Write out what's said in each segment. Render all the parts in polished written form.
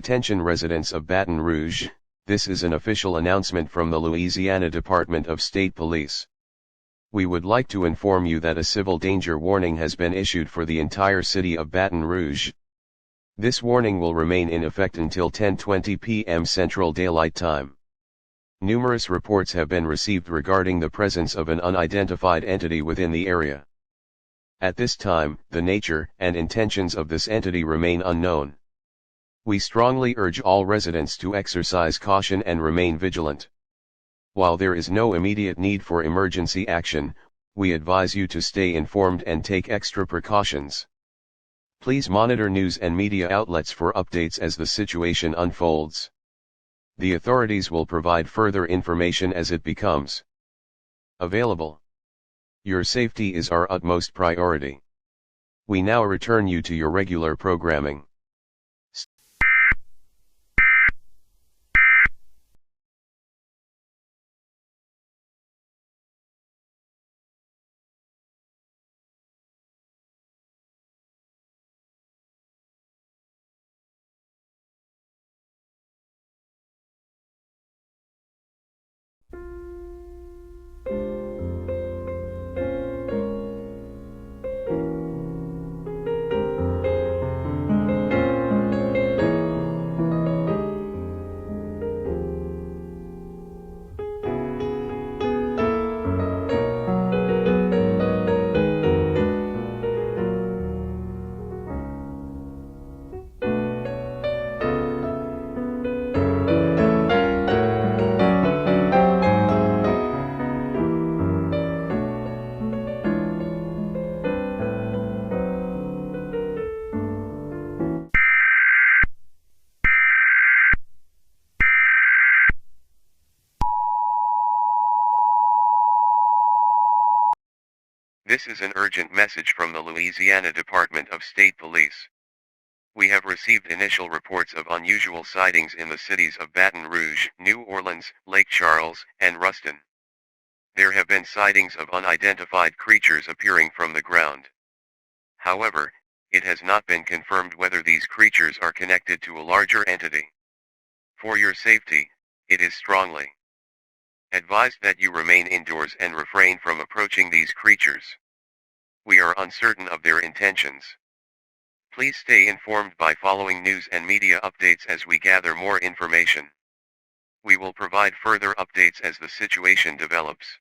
Attention residents of Baton Rouge, this is an official announcement from the Louisiana Department of State Police. We would like to inform you that a civil danger warning has been issued for the entire city of Baton Rouge. This warning will remain in effect until 10:20 p.m. Central Daylight Time. Numerous reports have been received regarding the presence of an unidentified entity within the area. At this time, the nature and intentions of this entity remain unknown. We strongly urge all residents to exercise caution and remain vigilant. While there is no immediate need for emergency action, we advise you to stay informed and take extra precautions. Please monitor news and media outlets for updates as the situation unfolds. The authorities will provide further information as it becomes available. Your safety is our utmost priority. We now return you to your regular programming. This is an urgent message from the Louisiana Department of State Police. We have received initial reports of unusual sightings in the cities of Baton Rouge, New Orleans, Lake Charles, and Ruston. There have been sightings of unidentified creatures appearing from the ground. However, it has not been confirmed whether these creatures are connected to a larger entity. For your safety, it is strongly advised that you remain indoors and refrain from approaching these creatures. We are uncertain of their intentions. Please stay informed by following news and media updates as we gather more information. We will provide further updates as the situation develops.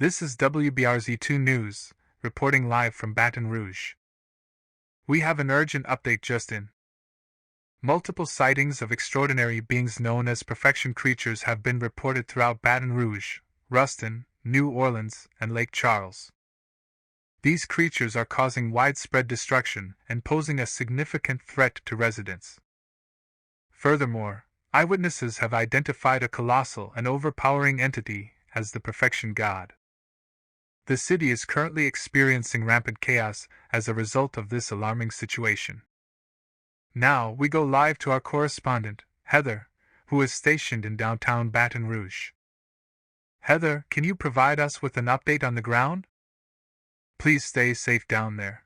This is WBRZ2 News, reporting live from Baton Rouge. We have an urgent update just in. Multiple sightings of extraordinary beings known as perfection creatures have been reported throughout Baton Rouge, Ruston, New Orleans, and Lake Charles. These creatures are causing widespread destruction and posing a significant threat to residents. Furthermore, eyewitnesses have identified a colossal and overpowering entity as the perfection god. The city is currently experiencing rampant chaos as a result of this alarming situation. Now we go live to our correspondent, Heather, who is stationed in downtown Baton Rouge. Heather, can you provide us with an update on the ground? Please stay safe down there.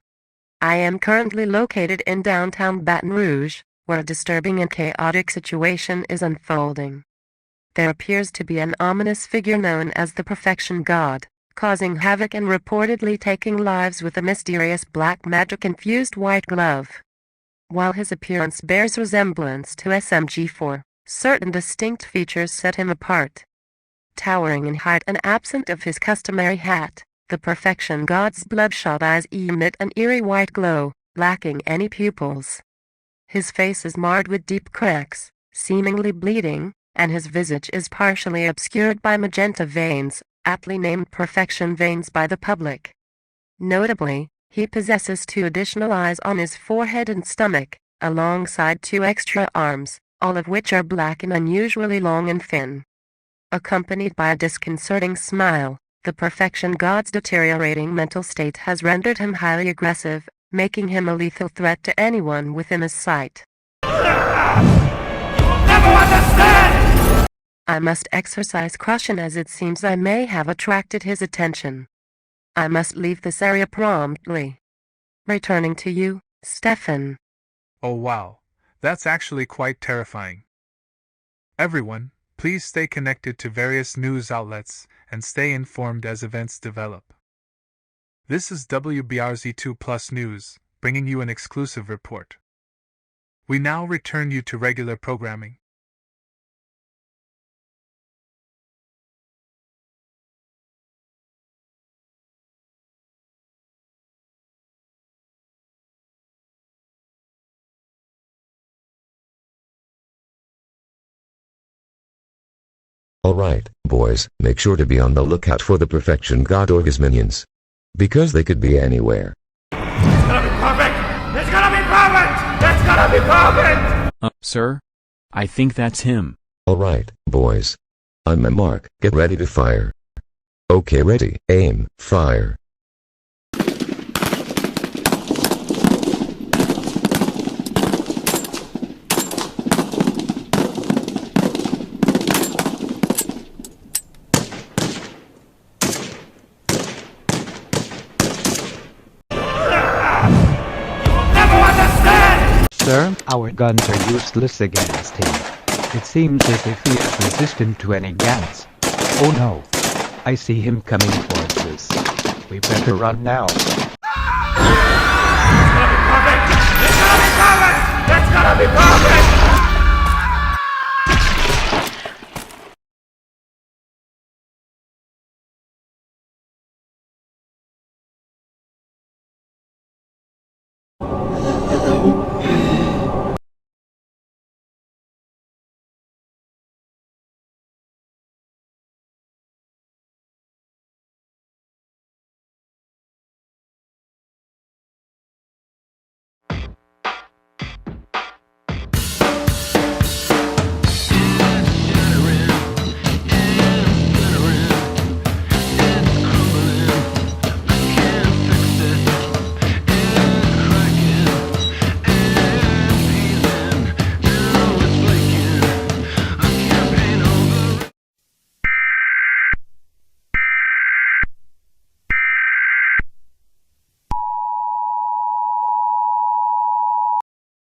I am currently located in downtown Baton Rouge, where a disturbing and chaotic situation is unfolding. There appears to be an ominous figure known as the Perfection God, causing havoc and reportedly taking lives with a mysterious black magic-infused white glove. While his appearance bears resemblance to SMG4, certain distinct features set him apart. Towering in height and absent of his customary hat, the Perfection God's bloodshot eyes emit an eerie white glow, lacking any pupils. His face is marred with deep cracks, seemingly bleeding, and his visage is partially obscured by magenta veins, aptly named Perfection veins by the public. Notably, he possesses 2 additional eyes on his forehead and stomach, alongside 2 extra arms, all of which are black and unusually long and thin. Accompanied by a disconcerting smile, the Perfection God's deteriorating mental state has rendered him highly aggressive, making him a lethal threat to anyone within his sight. Never understand! I must exercise caution as it seems I may have attracted his attention. I must leave this area promptly. Returning to you, Stefan. Oh wow, that's actually quite terrifying. Everyone, please stay connected to various news outlets and stay informed as events develop. This is WBRZ2 Plus News, bringing you an exclusive report. We now return you to regular programming. Alright, boys, make sure to be on the lookout for the Perfection God or his minions. Because they could be anywhere. It's gonna be perfect! It's gonna be perfect! It's gonna be perfect! Sir? I think that's him. Alright, boys. On my mark, get ready to fire. Okay, ready, aim, fire. Sir, our guns are useless against him. It seems as if he is resistant to any gas. Oh no. I see him coming towards us. We better run now. It's gonna be perfect! It's gonna be perfect! It's gonna be perfect!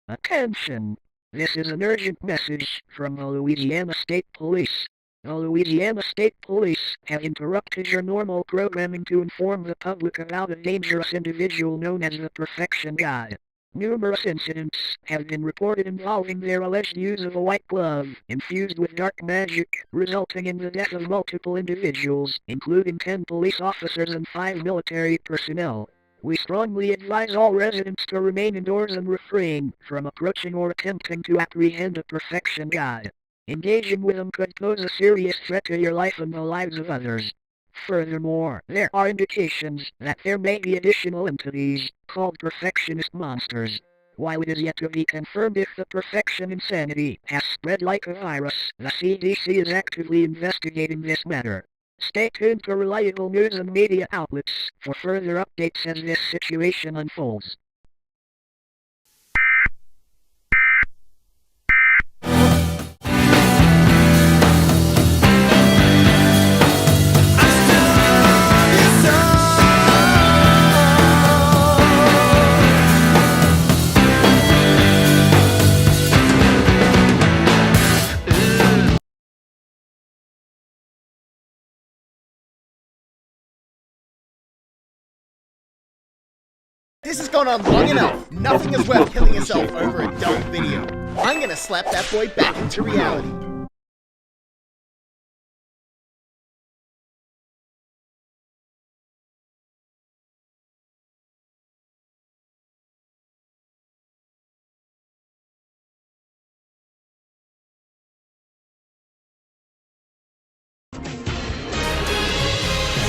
Attention! This is an urgent message from the Louisiana State Police. The Louisiana State Police have interrupted your normal programming to inform the public about a dangerous individual known as the Perfection God. Numerous incidents have been reported involving their alleged use of a white glove infused with dark magic, resulting in the death of multiple individuals, including 10 police officers and 5 military personnel. We strongly advise all residents to remain indoors and refrain from approaching or attempting to apprehend a Perfection God. Engaging with them could pose a serious threat to your life and the lives of others. Furthermore, there are indications that there may be additional entities, called perfectionist monsters. While it is yet to be confirmed if the perfection insanity has spread like a virus, the CDC is actively investigating this matter. Stay tuned to reliable news and media outlets for further updates as this situation unfolds. This has gone on long enough. Nothing is worth killing yourself over a dumb video. I'm gonna slap that boy back into reality.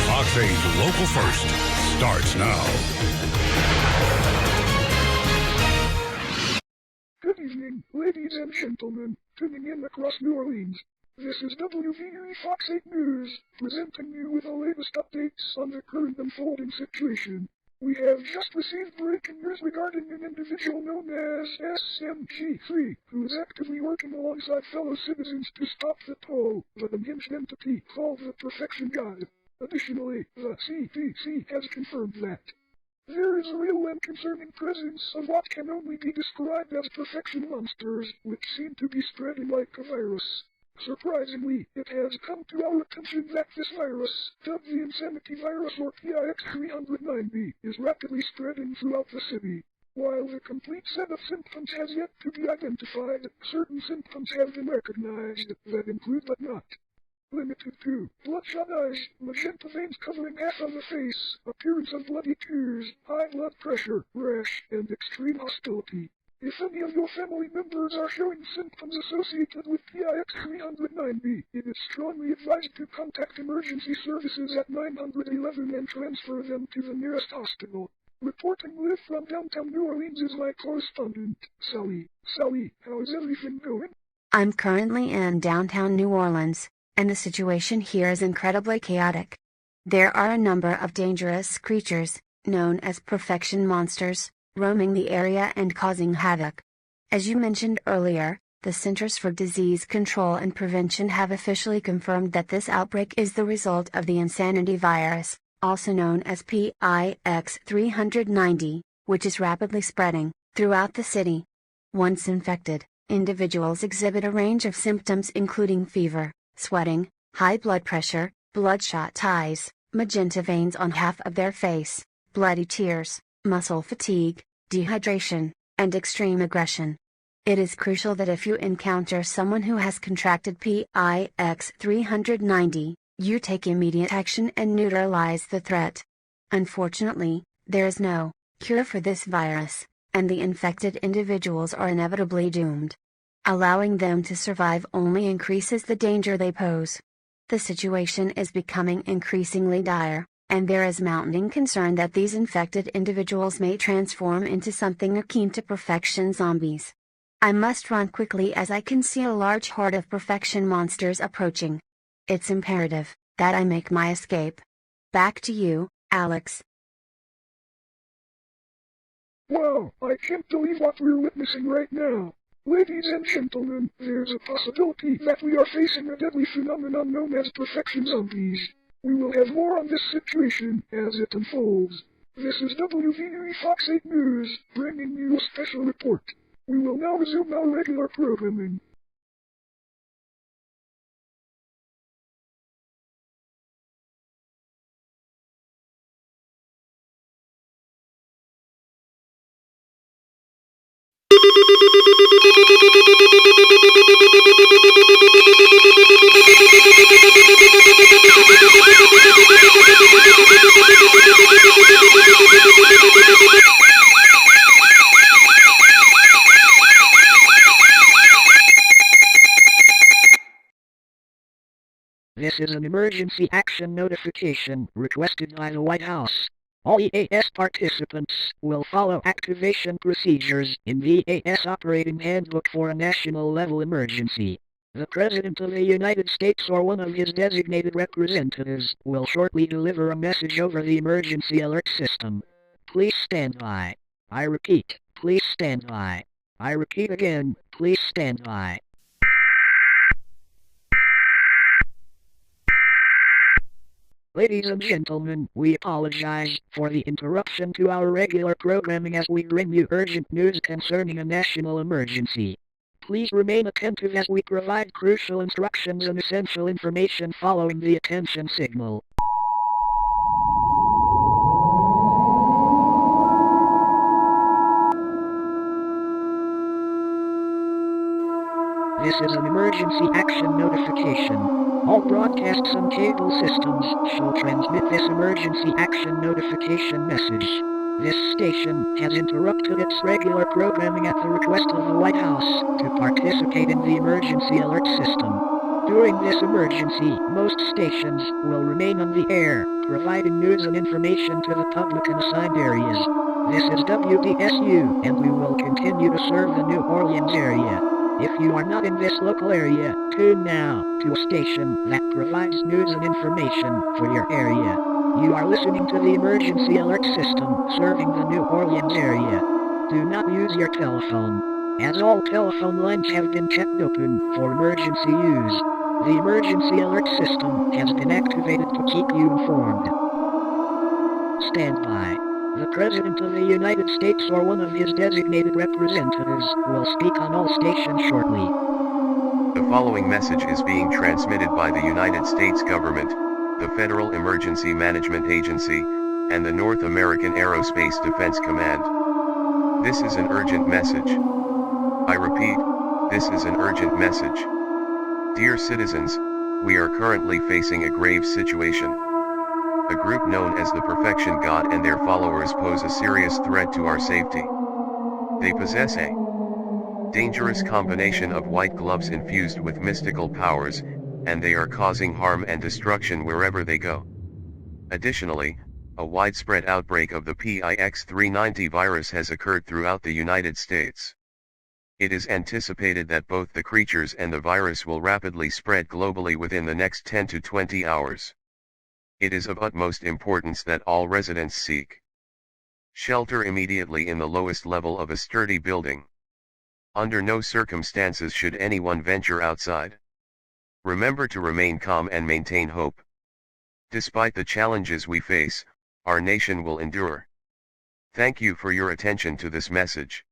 Fox 8 Local First starts now. Good evening, ladies and gentlemen, tuning in across New Orleans. This is WVUE Fox 8 News, presenting you with the latest updates on the current unfolding situation. We have just received breaking news regarding an individual known as SMG3, who is actively working alongside fellow citizens to stop the toll of an unhinged entity called the Perfection God. Additionally, the CDC has confirmed that there is a real and concerning presence of what can only be described as perfection monsters, which seem to be spreading like a virus. Surprisingly, it has come to our attention that this virus, dubbed the Insanity Virus or PIX390, is rapidly spreading throughout the city. While the complete set of symptoms has yet to be identified, certain symptoms have been recognized that include but not limited to bloodshot eyes, magenta veins covering half of the face, appearance of bloody tears, high blood pressure, rash, and extreme hostility. If any of your family members are showing symptoms associated with PIX390, it is strongly advised to contact emergency services at 911 and transfer them to the nearest hospital. Reporting live from downtown New Orleans is my correspondent, Sally. Sally, how is everything going? I'm currently in downtown New Orleans, and the situation here is incredibly chaotic. There are a number of dangerous creatures, known as perfection monsters, roaming the area and causing havoc. As you mentioned earlier, the Centers for Disease Control and Prevention have officially confirmed that this outbreak is the result of the Insanity Virus, also known as PIX390, which is rapidly spreading throughout the city. Once infected, individuals exhibit a range of symptoms including fever, sweating, high blood pressure, bloodshot eyes, magenta veins on half of their face, bloody tears, muscle fatigue, dehydration, and extreme aggression. It is crucial that if you encounter someone who has contracted PIX390, you take immediate action and neutralize the threat. Unfortunately, there is no cure for this virus, and the infected individuals are inevitably doomed. Allowing them to survive only increases the danger they pose. The situation is becoming increasingly dire, and there is mounting concern that these infected individuals may transform into something akin to perfection zombies. I must run quickly as I can see a large horde of perfection monsters approaching. It's imperative that I make my escape. Back to you, Alex. Wow, I can't believe what we're witnessing right now. Ladies and gentlemen, there's a possibility that we are facing a deadly phenomenon known as perfection zombies. We will have more on this situation as it unfolds. This is WVUE Fox 8 News, bringing you a special report. We will now resume our regular programming. This is an emergency action notification requested by the White House. All EAS participants will follow activation procedures in the EAS Operating Handbook for a national-level emergency. The President of the United States or one of his designated representatives will shortly deliver a message over the emergency alert system. Please stand by. I repeat, please stand by. I repeat again, please stand by. Ladies and gentlemen, we apologize for the interruption to our regular programming as we bring you urgent news concerning a national emergency. Please remain attentive as we provide crucial instructions and essential information following the attention signal. This is an emergency action notification. All broadcasts and cable systems shall transmit this emergency action notification message. This station has interrupted its regular programming at the request of the White House to participate in the emergency alert system. During this emergency, most stations will remain on the air, providing news and information to the public in assigned areas. This is WDSU, and we will continue to serve the New Orleans area. If you are not in this local area, tune now to a station that provides news and information for your area. You are listening to the emergency alert system serving the New Orleans area. Do not use your telephone, as all telephone lines have been kept open for emergency use. The emergency alert system has been activated to keep you informed. Stand by. The President of the United States or one of his designated representatives will speak on all stations shortly. The following message is being transmitted by the United States government, the Federal Emergency Management Agency, and the North American Aerospace Defense Command. This is an urgent message. I repeat, this is an urgent message. Dear citizens, we are currently facing a grave situation. A group known as the Perfection God and their followers pose a serious threat to our safety. They possess a dangerous combination of white gloves infused with mystical powers, and they are causing harm and destruction wherever they go. Additionally, a widespread outbreak of the PIX390 virus has occurred throughout the United States. It is anticipated that both the creatures and the virus will rapidly spread globally within the next 10 to 20 hours. It is of utmost importance that all residents seek shelter immediately in the lowest level of a sturdy building. Under no circumstances should anyone venture outside. Remember to remain calm and maintain hope. Despite the challenges we face, our nation will endure. Thank you for your attention to this message.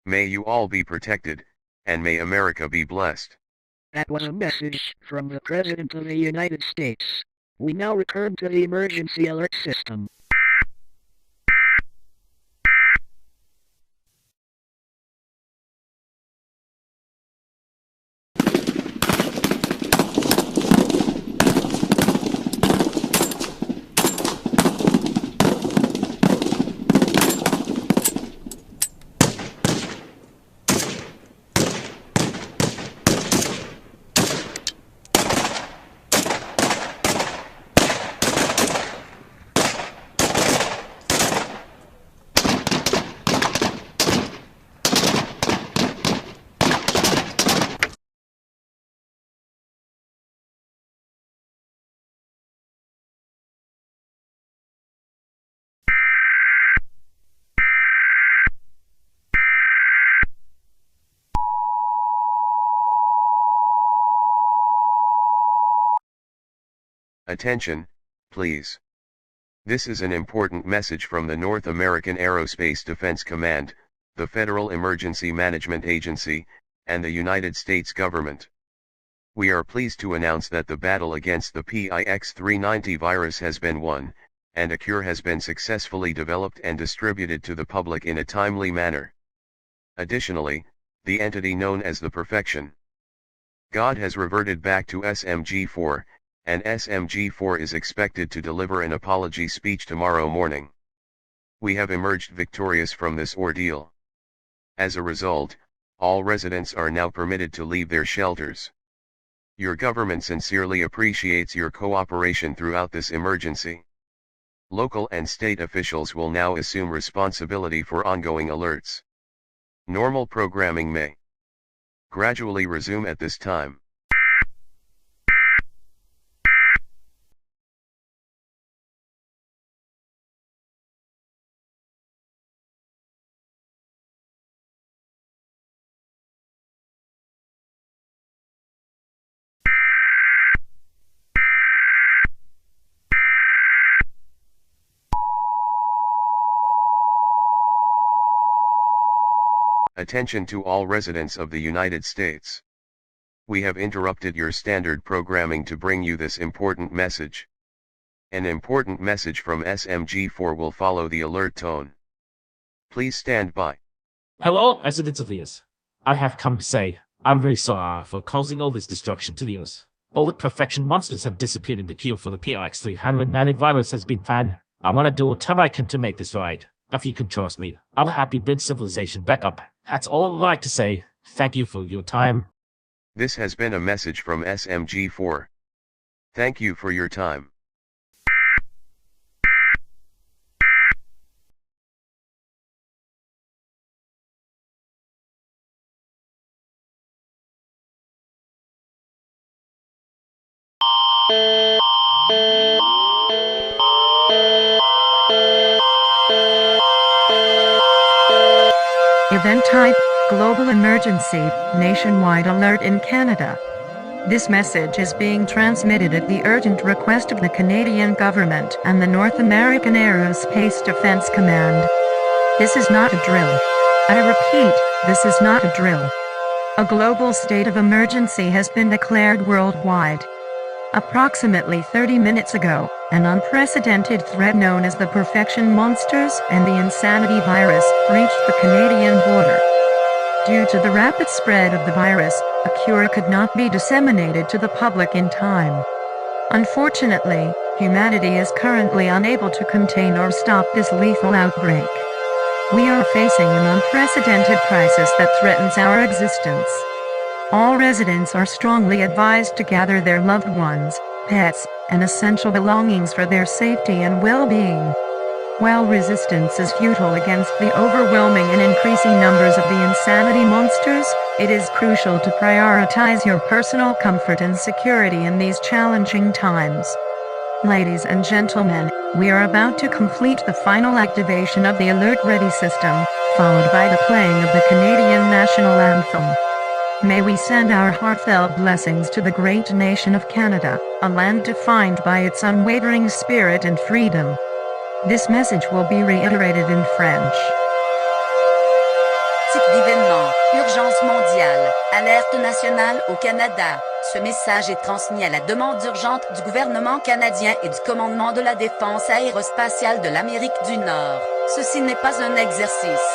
May you all be protected, and may America be blessed. That was a message from the President of the United States. We now return to the emergency alert system. Attention, please. This is an important message from the North American Aerospace Defense Command, the Federal Emergency Management Agency, and the United States government. We are pleased to announce that the battle against the PIX390 virus has been won, and a cure has been successfully developed and distributed to the public in a timely manner. Additionally, the entity known as the Perfection God has reverted back to SMG4, and SMG4 is expected to deliver an apology speech tomorrow morning. We have emerged victorious from this ordeal. As a result, all residents are now permitted to leave their shelters. Your government sincerely appreciates your cooperation throughout this emergency. Local and state officials will now assume responsibility for ongoing alerts. Normal programming may gradually resume at this time. Attention to all residents of the United States. We have interrupted your standard programming to bring you this important message. An important message from SMG4 will follow the alert tone. Please stand by. Hello, residents of EAS. I have come to say, I'm very sorry for causing all this destruction to the Earth. All the perfection monsters have disappeared and the cure for the PRX300 virus has been found. I want to do whatever I can to make this right. If you can trust me, I'll happy bring civilization back up. That's all I'd like to say. Thank you for your time. This has been a message from SMG4. Thank you for your time. Event type, global emergency, nationwide alert in Canada. This message is being transmitted at the urgent request of the Canadian government and the North American Aerospace Defense Command. This is not a drill. I repeat, this is not a drill. A global state of emergency has been declared worldwide. Approximately 30 minutes ago, an unprecedented threat known as the Perfection Monsters and the Insanity Virus breached the Canadian border. Due to the rapid spread of the virus, a cure could not be disseminated to the public in time. Unfortunately, humanity is currently unable to contain or stop this lethal outbreak. We are facing an unprecedented crisis that threatens our existence. All residents are strongly advised to gather their loved ones, pets, and essential belongings for their safety and well-being. While resistance is futile against the overwhelming and increasing numbers of the insanity monsters, it is crucial to prioritize your personal comfort and security in these challenging times. Ladies and gentlemen, we are about to complete the final activation of the Alert Ready system, followed by the playing of the Canadian National Anthem. May we send our heartfelt blessings to the great nation of Canada, a land defined by its unwavering spirit and freedom. This message will be reiterated in French. Type d'événement, urgence mondiale, alerte nationale au Canada. Ce message est transmis à la demande urgente du gouvernement canadien et du commandement de la défense aérospatiale de l'Amérique du Nord. Ceci n'est pas un exercice.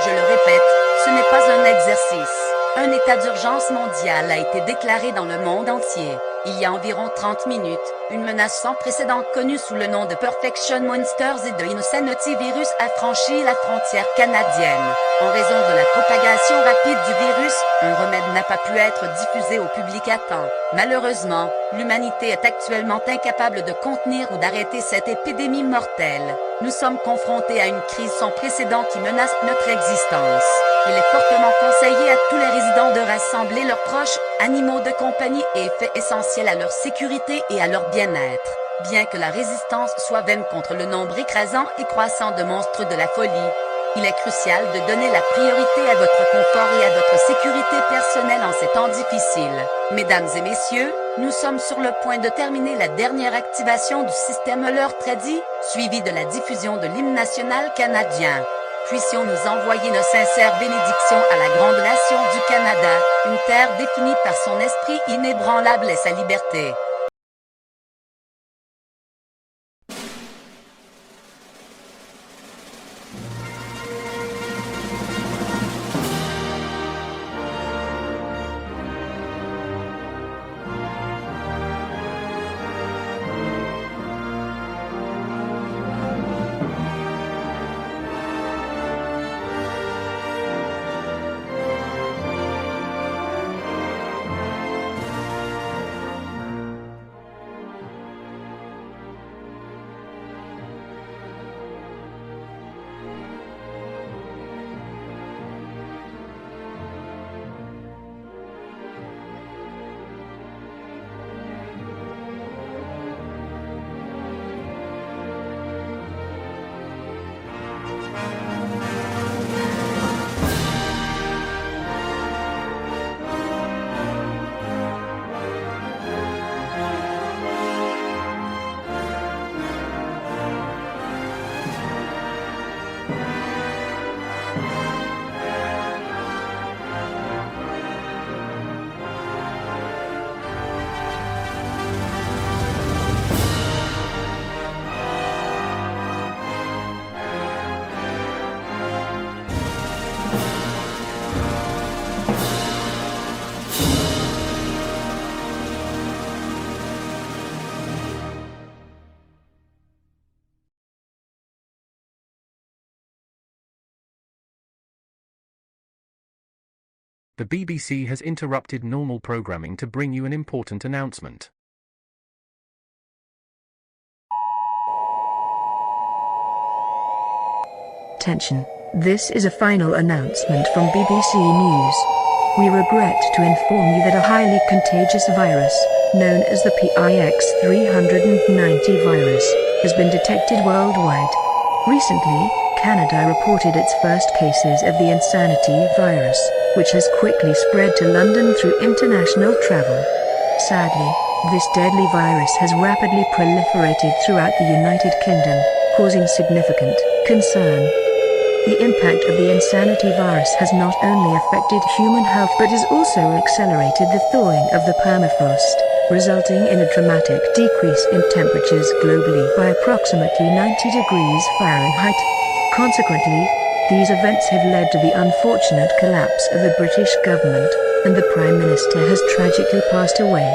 Je le répète, ce n'est pas un exercice. Un état d'urgence mondial a été déclaré dans le monde entier. Il y a environ 30 minutes, une menace sans précédent connue sous le nom de Perfection Monsters et de Insanity Virus a franchi la frontière canadienne. En raison de la propagation rapide du virus, un remède n'a pas pu être diffusé au public à temps. Malheureusement, l'humanité est actuellement incapable de contenir ou d'arrêter cette épidémie mortelle. Nous sommes confrontés à une crise sans précédent qui menace notre existence. Il est fortement conseillé à tous les résidents de rassembler leurs proches, animaux de compagnie et effets essentiels à leur sécurité et à leur bien-être. Bien que la résistance soit vaine contre le nombre écrasant et croissant de monstres de la folie, il est crucial de donner la priorité à votre confort et à votre sécurité personnelle en ces temps difficiles. Mesdames et messieurs, nous sommes sur le point de terminer la dernière activation du système Alert Ready, suivie de la diffusion de l'hymne national canadien. Puissions-nous envoyer nos sincères bénédictions à la grande nation du Canada, une terre définie par son esprit inébranlable et sa liberté. The BBC has interrupted normal programming to bring you an important announcement. Attention. This is a final announcement from BBC News. We regret to inform you that a highly contagious virus, known as the PIX390 virus, has been detected worldwide. Recently, Canada reported its first cases of the insanity virus, which has quickly spread to London through international travel. Sadly, this deadly virus has rapidly proliferated throughout the United Kingdom, causing significant concern. The impact of the insanity virus has not only affected human health but has also accelerated the thawing of the permafrost, resulting in a dramatic decrease in temperatures globally by approximately 90 degrees Fahrenheit. Consequently, these events have led to the unfortunate collapse of the British government, and the Prime Minister has tragically passed away.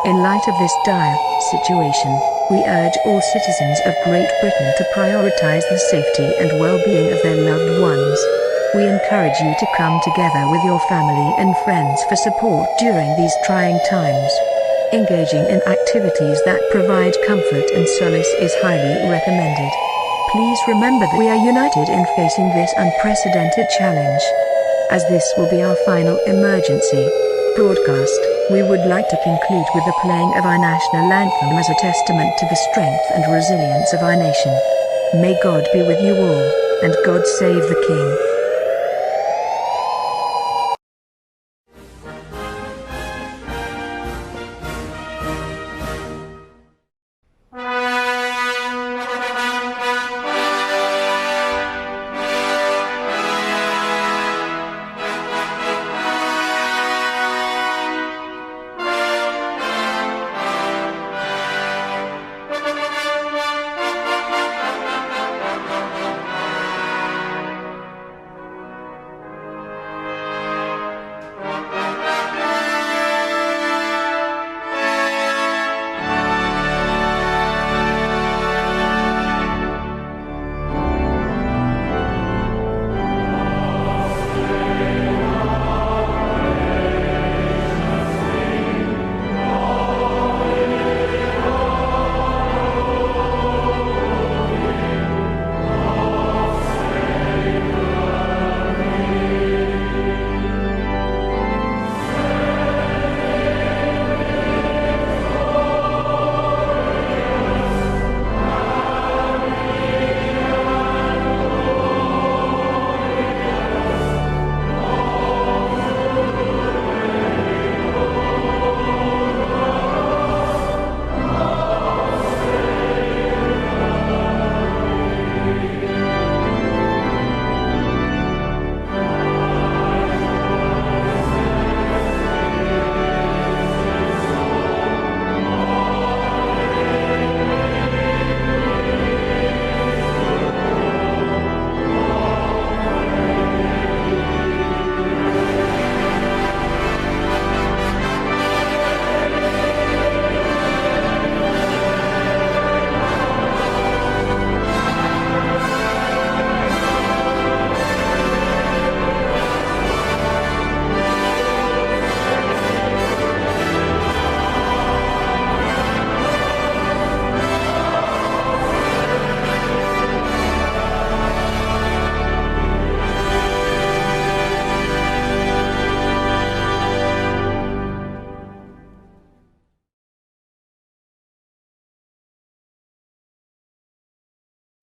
In light of this dire situation, we urge all citizens of Great Britain to prioritise the safety and well-being of their loved ones. We encourage you to come together with your family and friends for support during these trying times. Engaging in activities that provide comfort and solace is highly recommended. Please remember that we are united in facing this unprecedented challenge. As this will be our final emergency broadcast, we would like to conclude with the playing of our national anthem as a testament to the strength and resilience of our nation. May God be with you all, and God save the King.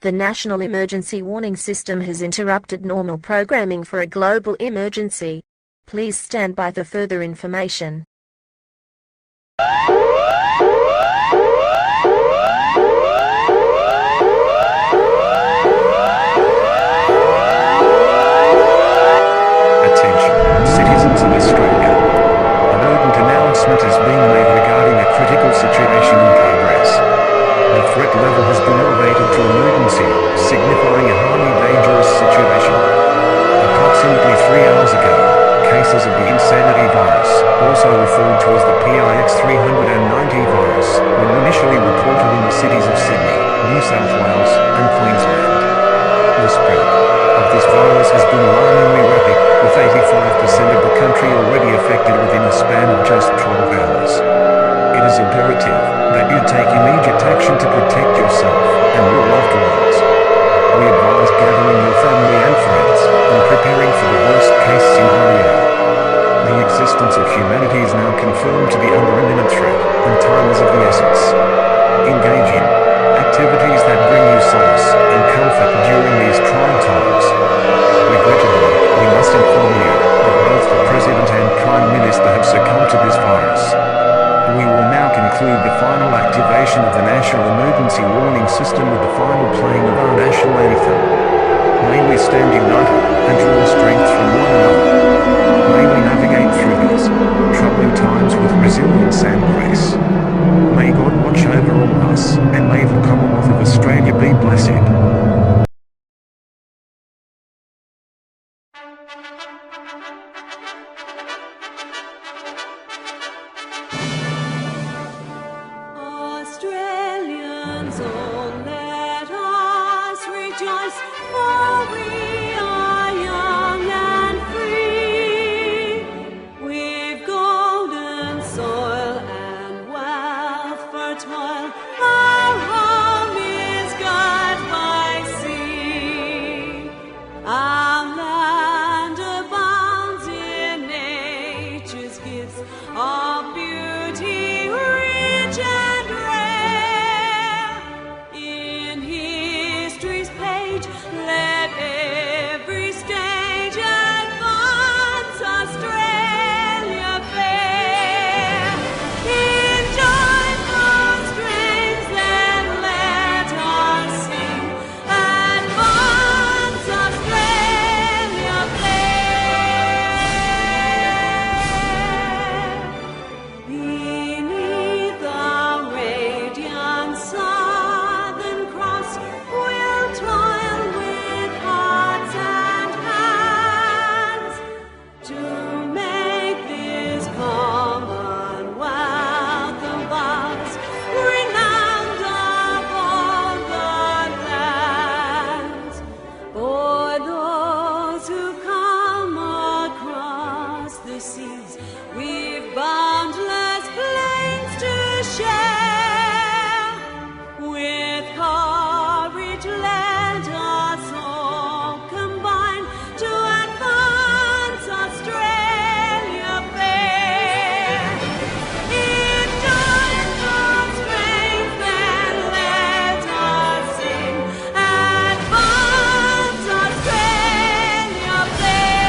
The National Emergency Warning System has interrupted normal programming for a global emergency. Please stand by for further information. Attention, citizens of Australia. An urgent announcement is being made regarding a critical situation in progress. The threat level has been elevated to emergency, signifying a highly dangerous situation. Approximately 3 hours ago, cases of the insanity virus, also referred to as the PIX390 virus, were initially reported in the cities of Sydney, New South Wales, and Queensland. The spread of this virus has been alarmingly rapid, with 85% of the country we stand united and draw strength from one another. May we navigate through these troubling times with resilience and grace. May God watch over all us, and may the Commonwealth of Australia be blessed. Australians, oh, let us rejoice, for we are young and free. We've golden soil and wealth fertile. Our home is God by sea. Our land abounds in nature's gifts of beauty rich and rare. In history's page, let every stage advance Australia fair. In joyful strains, then let us sing, advance Australia fair. Beneath the radiant Southern Cross, we'll toil with hearts and hands to make this Commonwealth of ours renowned of all the lands. For those who come across the seas, we've boundless plains to share. With courage, let us all combine to advance Australia fair. In joyful strains, then let us sing, advance Australia fair.